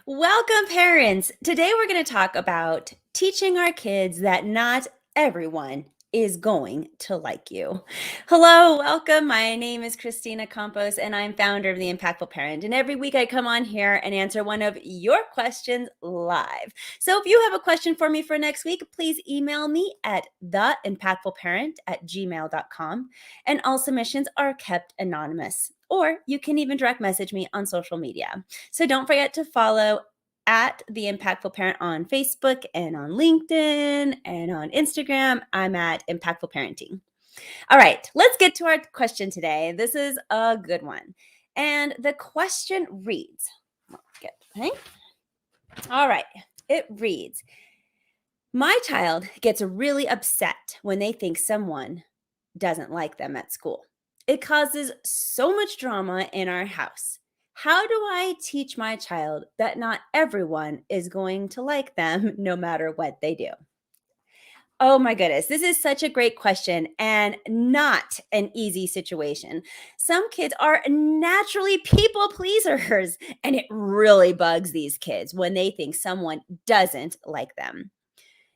Welcome, parents. Today we're going to talk about teaching our kids that not everyone is going to like you. Hello, welcome. My name is Christina Campos, and I'm founder of The Impactful Parent. And every week I come on here and answer one of your questions live. So if you have a question for me for next week, please email me at theimpactfulparent@gmail.com. And all submissions are kept anonymous. Or you can even direct message me on social media. So don't forget to follow at The Impactful Parent on Facebook and on LinkedIn and on Instagram. I'm at Impactful Parenting. All right, let's get to our question today. This is a good one. And the question reads, all right, it reads, my child gets really upset when they think someone doesn't like them at school. It causes so much drama in our house. How do I teach my child that not everyone is going to like them no matter what they do? Oh my goodness, this is such a great question and not an easy situation. Some kids are naturally people pleasers, and it really bugs these kids when they think someone doesn't like them.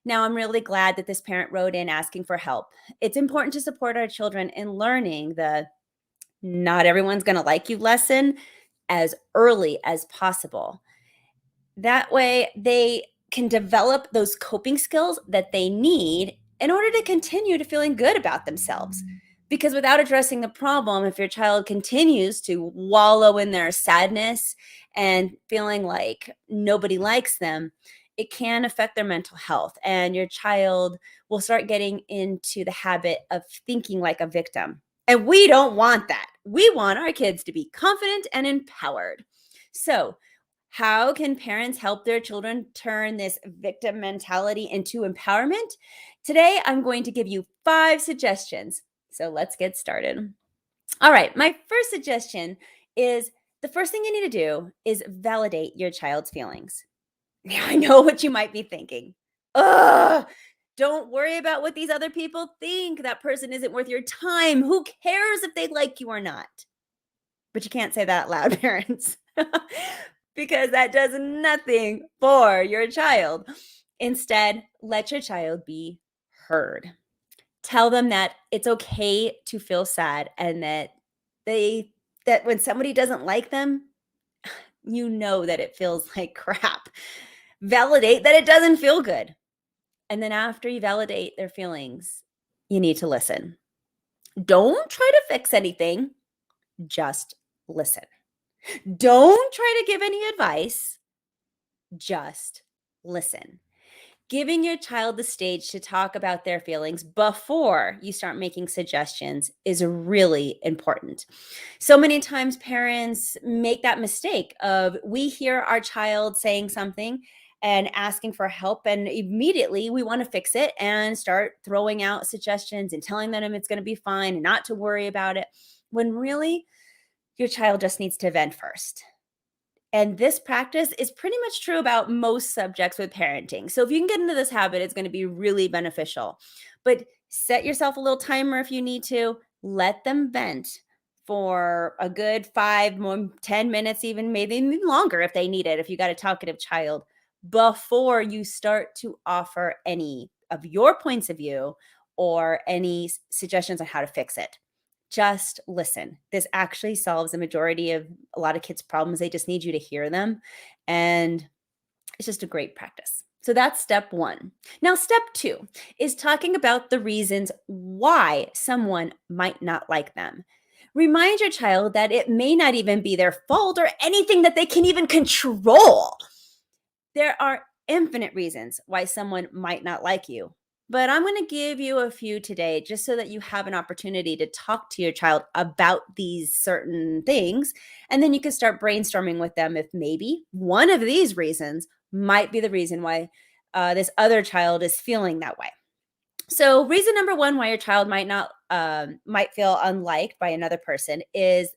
Now, I'm really glad that this parent wrote in asking for help. It's important to support our children in learning the not everyone's going to like you lesson as early as possible. That way, they can develop those coping skills that they need in order to continue to feeling good about themselves. Because without addressing the problem, if your child continues to wallow in their sadness and feeling like nobody likes them, it can affect their mental health. And your child will start getting into the habit of thinking like a victim. And we don't want that. We want our kids to be confident and empowered. So, how can parents help their children turn this victim mentality into empowerment? Today, I'm going to give you 5 suggestions. So let's get started. All right, my first suggestion is the first thing you need to do is validate your child's feelings. Now, I know what you might be thinking. Ugh, don't worry about what these other people think. That person isn't worth your time. Who cares if they like you or not? But you can't say that out loud, parents, because that does nothing for your child. Instead, let your child be heard. Tell them that it's okay to feel sad and they that when somebody doesn't like them, you know that it feels like crap. Validate that it doesn't feel good. And then after you validate their feelings, you need to listen. Don't try to fix anything, just listen. Don't try to give any advice, just listen. Giving your child the stage to talk about their feelings before you start making suggestions is really important. So many times parents make that mistake of we hear our child saying something and asking for help, and immediately we want to fix it and start throwing out suggestions and telling them it's going to be fine and not to worry about it, when really your child just needs to vent first. And this practice is pretty much true about most subjects with parenting. So if you can get into this habit, it's going to be really beneficial. But set yourself a little timer if you need to. Let them vent for a good 5 more 10 minutes, even maybe longer if they need it, if you got a talkative child, before you start to offer any of your points of view or any suggestions on how to fix it. Just listen. This actually solves a majority of a lot of kids' problems. They just need you to hear them. And it's just a great practice. So that's step 1. Now, step 2 is talking about the reasons why someone might not like them. Remind your child that it may not even be their fault or anything that they can even control. There are infinite reasons why someone might not like you. But I'm going to give you a few today just so that you have an opportunity to talk to your child about these certain things. And then you can start brainstorming with them if maybe one of these reasons might be the reason why this other child is feeling that way. So reason number 1 why your child might feel unliked by another person is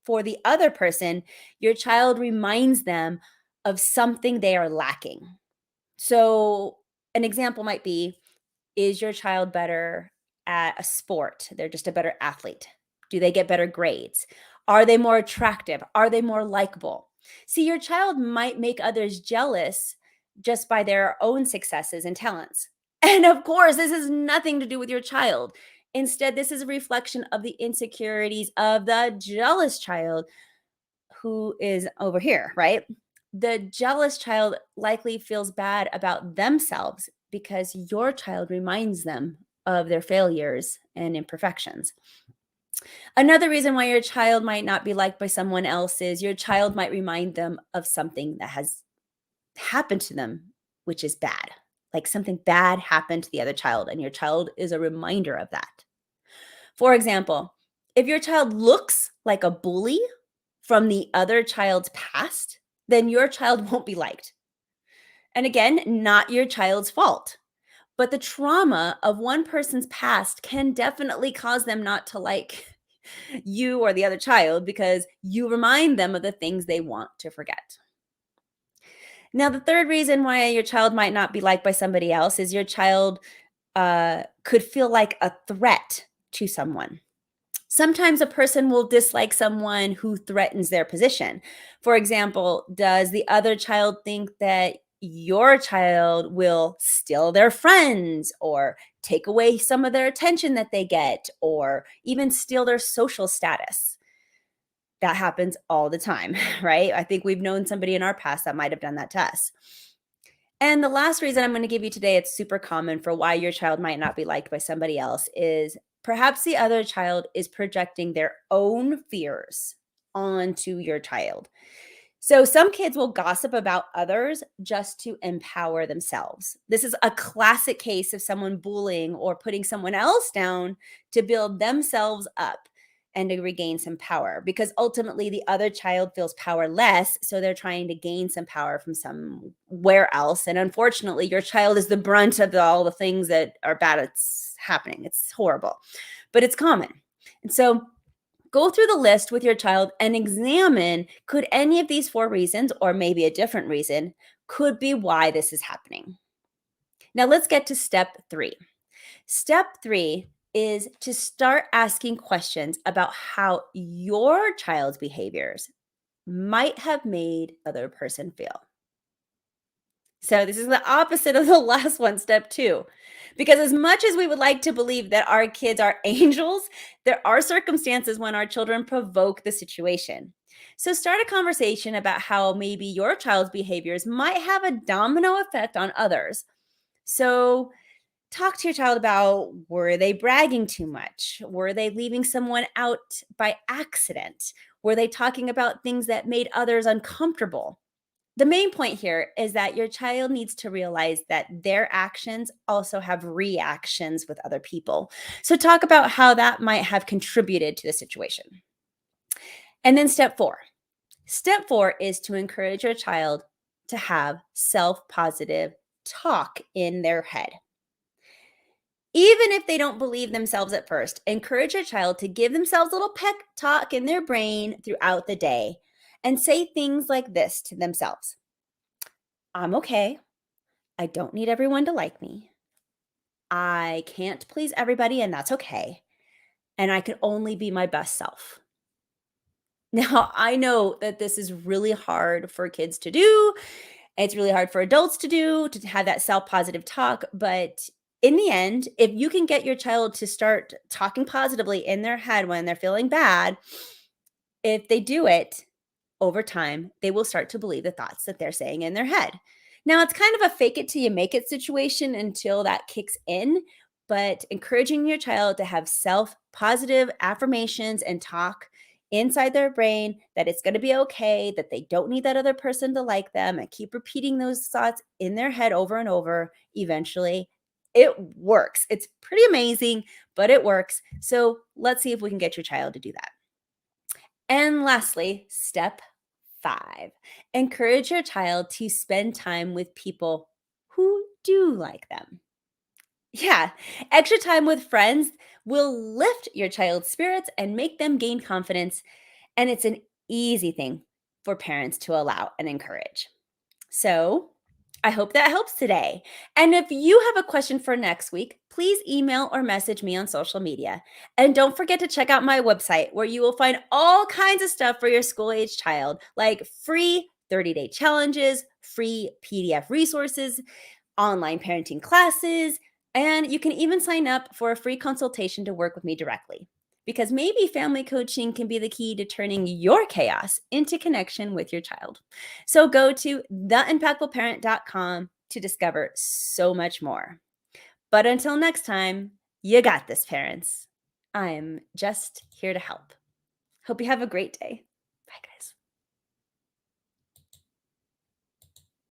for the other person, your child reminds them of something they are lacking. So an example might be, is your child better at a sport? They're just a better athlete. Do they get better grades? Are they more attractive? Are they more likable? See, your child might make others jealous just by their own successes and talents. And of course, this has nothing to do with your child. Instead, this is a reflection of the insecurities of the jealous child who is over here, right? The jealous child likely feels bad about themselves because your child reminds them of their failures and imperfections. Another reason why your child might not be liked by someone else is your child might remind them of something that has happened to them, which is bad. Like something bad happened to the other child, and your child is a reminder of that. For example, if your child looks like a bully from the other child's past, then your child won't be liked. And again, not your child's fault. But the trauma of one person's past can definitely cause them not to like you or the other child because you remind them of the things they want to forget. Now, the third reason why your child might not be liked by somebody else is your child could feel like a threat to someone. Sometimes a person will dislike someone who threatens their position. For example, does the other child think that your child will steal their friends or take away some of their attention that they get or even steal their social status? That happens all the time, right? I think we've known somebody in our past that might have done that to us. And the last reason I'm going to give you today, it's super common for why your child might not be liked by somebody else, is perhaps the other child is projecting their own fears onto your child. So some kids will gossip about others just to empower themselves. This is a classic case of someone bullying or putting someone else down to build themselves up and to regain some power, because ultimately the other child feels powerless. So they're trying to gain some power from somewhere else. And unfortunately, your child is the brunt of all the things that are bad. It's happening. It's horrible, but it's common. And so go through the list with your child and examine, could any of these four reasons, or maybe a different reason, could be why this is happening. Now let's get to step 3. Step 3 is to start asking questions about how your child's behaviors might have made the other person feel. So this is the opposite of the last one, step 2. Because as much as we would like to believe that our kids are angels, there are circumstances when our children provoke the situation. So start a conversation about how maybe your child's behaviors might have a domino effect on others. So talk to your child about, were they bragging too much? Were they leaving someone out by accident? Were they talking about things that made others uncomfortable? The main point here is that your child needs to realize that their actions also have reactions with other people. So talk about how that might have contributed to the situation. And then step 4. Step 4 is to encourage your child to have self-positive talk in their head. Even if they don't believe themselves at first, encourage your child to give themselves a little pep talk in their brain throughout the day and say things like this to themselves. I'm okay. I don't need everyone to like me. I can't please everybody, and that's okay. And I can only be my best self. Now, I know that this is really hard for kids to do. It's really hard for adults to do, to have that self-positive talk. But in the end, if you can get your child to start talking positively in their head when they're feeling bad, if they do it over time, they will start to believe the thoughts that they're saying in their head. Now, it's kind of a fake it till you make it situation until that kicks in, but encouraging your child to have self-positive affirmations and talk inside their brain that it's going to be okay, that they don't need that other person to like them, and keep repeating those thoughts in their head over and over, eventually it works. It's pretty amazing, but it works. So let's see if we can get your child to do that. And lastly, step 5, encourage your child to spend time with people who do like them. Yeah, extra time with friends will lift your child's spirits and make them gain confidence. And it's an easy thing for parents to allow and encourage. So I hope that helps today. And if you have a question for next week, please email or message me on social media. And don't forget to check out my website where you will find all kinds of stuff for your school age child, like free 30-day challenges, free PDF resources, online parenting classes, and you can even sign up for a free consultation to work with me directly. Because maybe family coaching can be the key to turning your chaos into connection with your child. So go to theimpactfulparent.com to discover so much more. But until next time, you got this, parents. I'm just here to help. Hope you have a great day.